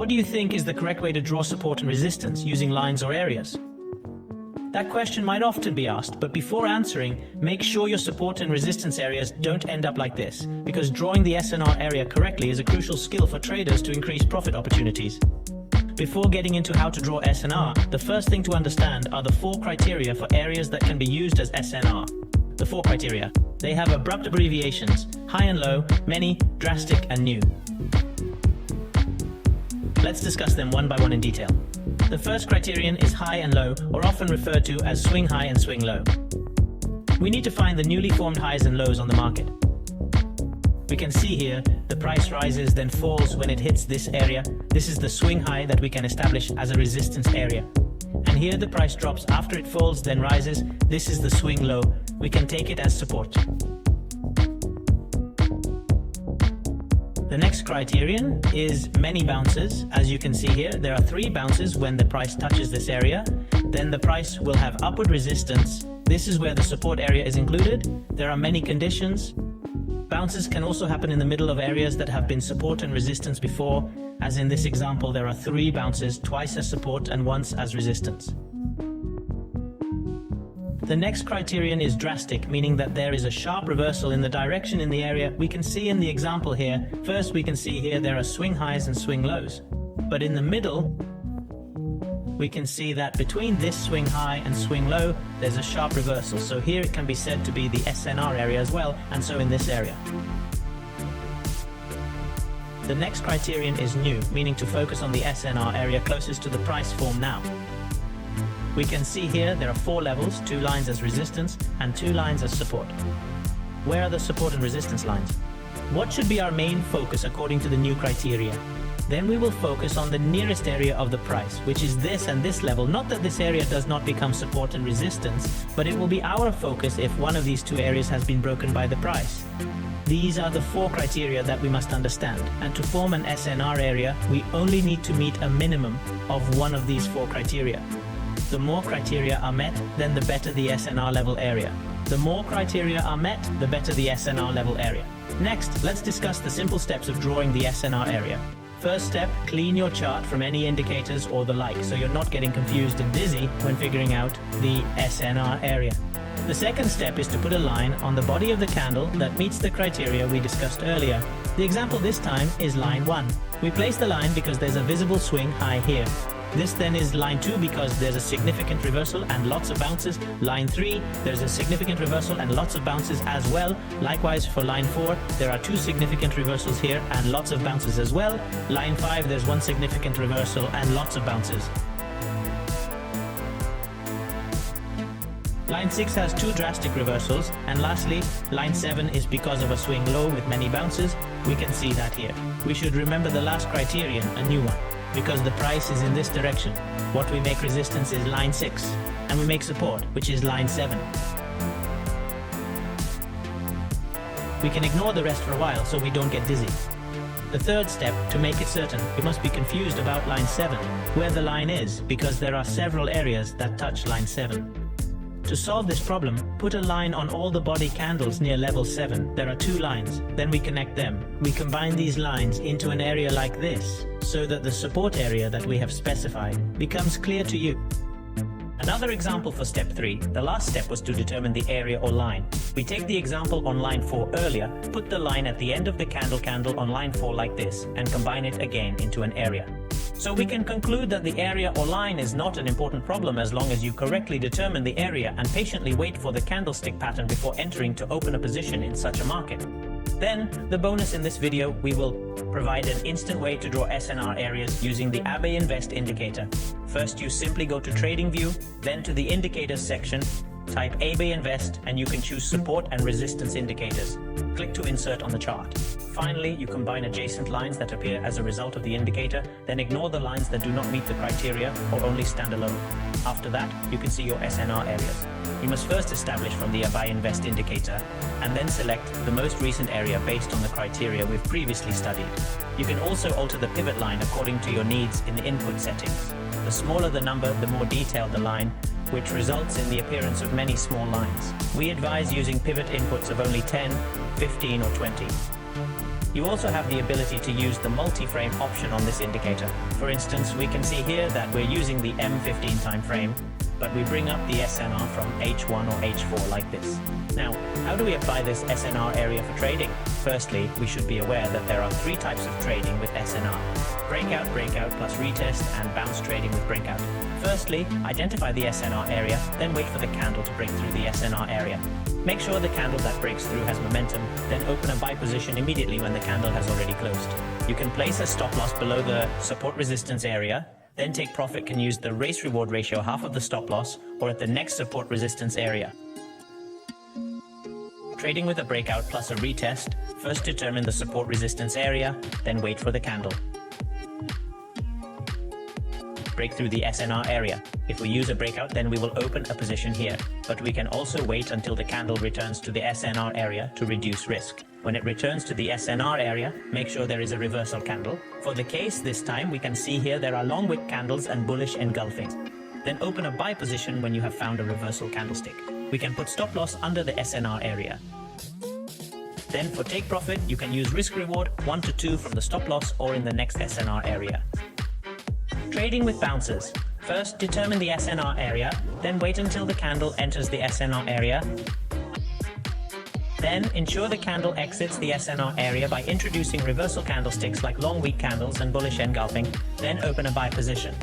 What do you think is the correct way to draw support and resistance using lines or areas? That question might often be asked, but before answering, make sure your support and resistance areas don't end up like this, because drawing the SNR area correctly is a crucial skill for traders to increase profit opportunities. Before getting into how to draw SNR, the first thing to understand are the 4 criteria for areas that can be used as SNR. The 4 criteria. They have abrupt abbreviations: high and low, many, drastic, and new. Let's discuss them one by one in detail. The first criterion is high and low, or often referred to as swing high and swing low. We need to find the newly formed highs and lows on the market. We can see here the price rises then falls when it hits this area. This is the swing high that we can establish as a resistance area. And here the price drops after it falls then rises. This is the swing low. We can take it as support. The next criterion is many bounces. As you can see here, there are 3 bounces when the price touches this area. Then the price will have upward resistance. This is where the support area is included. There are many conditions. Bounces can also happen in the middle of areas that have been support and resistance before. As in this example, there are 3 bounces, twice as support and once as resistance. The next criterion is drastic, meaning that there is a sharp reversal in the direction in the area. We can see in the example here, first we can see here there are swing highs and swing lows. But in the middle, we can see that between this swing high and swing low, there's a sharp reversal. So here it can be said to be the SNR area as well, and so in this area. The next criterion is new, meaning to focus on the SNR area closest to the price form now. We can see here there are 4 levels, 2 lines as resistance and 2 lines as support. Where are the support and resistance lines? What should be our main focus according to the new criteria? Then we will focus on the nearest area of the price, which is this and this level. Not that this area does not become support and resistance, but it will be our focus if one of these 2 areas has been broken by the price. These are the 4 criteria that we must understand, and to form an SNR area, we only need to meet a minimum of one of these 4 criteria. The more criteria are met, then the better the SNR level area. The more criteria are met, the better the SNR level area. Next, let's discuss the simple steps of drawing the SNR area. First step, clean your chart from any indicators or the like, so you're not getting confused and dizzy when figuring out the SNR area. The second step is to put a line on the body of the candle that meets the criteria we discussed earlier. The example this time is line 1. We place the line because there's a visible swing high here. This then is line 2 because there's a significant reversal and lots of bounces. Line 3, there's a significant reversal and lots of bounces as well. Likewise for line 4, there are 2 significant reversals here and lots of bounces as well. Line 5, there's 1 significant reversal and lots of bounces. Line 6 has 2 drastic reversals, and lastly, line 7 is because of a swing low with many bounces. We can see that here. We should remember the last criterion, a new one, because the price is in this direction. What we make resistance is line 6, and we make support, which is line 7. We can ignore the rest for a while so we don't get dizzy. The third step, to make it certain, we must be confused about line 7, where the line is, because there are several areas that touch line 7. To solve this problem, put a line on all the body candles near level 7. There are 2 lines, then we connect them. We combine these lines into an area like this, so that the support area that we have specified becomes clear to you. Another example for step 3, the last step was to determine the area or line. We take the example on line 4 earlier, put the line at the end of the candle on line 4 like this, and combine it again into an area. So we can conclude that the area or line is not an important problem as long as you correctly determine the area and patiently wait for the candlestick pattern before entering to open a position in such a market. Then, the bonus in this video, we will provide an instant way to draw SNR areas using the Abe Invest indicator. First, you simply go to Trading View, then to the Indicators section, type Abe Invest, and you can choose Support and Resistance Indicators. Click to insert on the chart. Finally, you combine adjacent lines that appear as a result of the indicator, then ignore the lines that do not meet the criteria or only stand alone. After that, you can see your SNR areas. You must first establish from the Abe Invest indicator, and then select the most recent area based on the criteria we've previously studied. You can also alter the pivot line according to your needs in the input settings. The smaller the number, the more detailed the line, which results in the appearance of many small lines. We advise using pivot inputs of only 10, 15 or 20. You also have the ability to use the multi-frame option on this indicator. For instance, we can see here that we're using the M15 time frame, but we bring up the SNR from H1 or H4 like this. Now, how do we apply this SNR area for trading? Firstly, we should be aware that there are 3 types of trading with SNR. Breakout, breakout plus retest, and bounce trading with breakout. Firstly, identify the SNR area, then wait for the candle to break through the SNR area. Make sure the candle that breaks through has momentum, then open a buy position immediately when the candle has already closed. You can place a stop loss below the support resistance area, then take profit can use the risk reward ratio half of the stop loss or at the next support resistance area. Trading with a breakout plus a retest, first determine the support resistance area, then wait for the candle. Break through the SNR area. If we use a breakout, then we will open a position here, but we can also wait until the candle returns to the SNR area to reduce risk. When it returns to the SNR area, make sure there is a reversal candle. For the case this time, we can see here there are long wick candles and bullish engulfings. Then open a buy position when you have found a reversal candlestick. We can put stop loss under the SNR area. Then for take profit, you can use risk reward 1 to 2 from the stop loss or in the next SNR area. Trading with bounces. First, determine the SNR area, then wait until the candle enters the SNR area. Then, ensure the candle exits the SNR area by introducing reversal candlesticks like long weak candles and bullish engulfing, then open a buy position.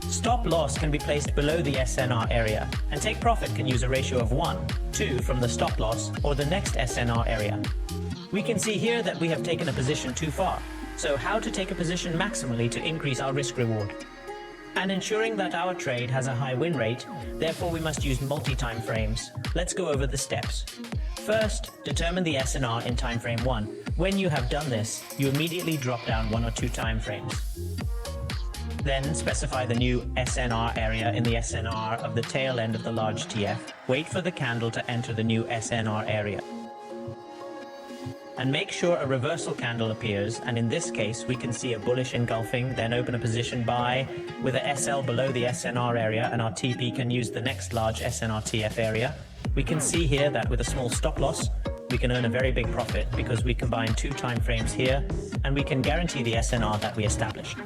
Stop loss can be placed below the SNR area, and take profit can use a ratio of 1, 2 from the stop loss or the next SNR area. We can see here that we have taken a position too far. So how to take a position maximally to increase our risk reward? And ensuring that our trade has a high win rate, therefore we must use multi-time frames. Let's go over the steps. First, determine the SNR in time frame 1. When you have done this, you immediately drop down 1 or 2 time frames. Then specify the new SNR area in the SNR of the tail end of the large TF. Wait for the candle to enter the new SNR area. And make sure a reversal candle appears, and in this case we can see a bullish engulfing, then open a position buy with a SL below the SNR area, and our TP can use the next large SNR TF area. We can see here that with a small stop loss we can earn a very big profit because we combine 2 time frames here and we can guarantee the SNR that we established.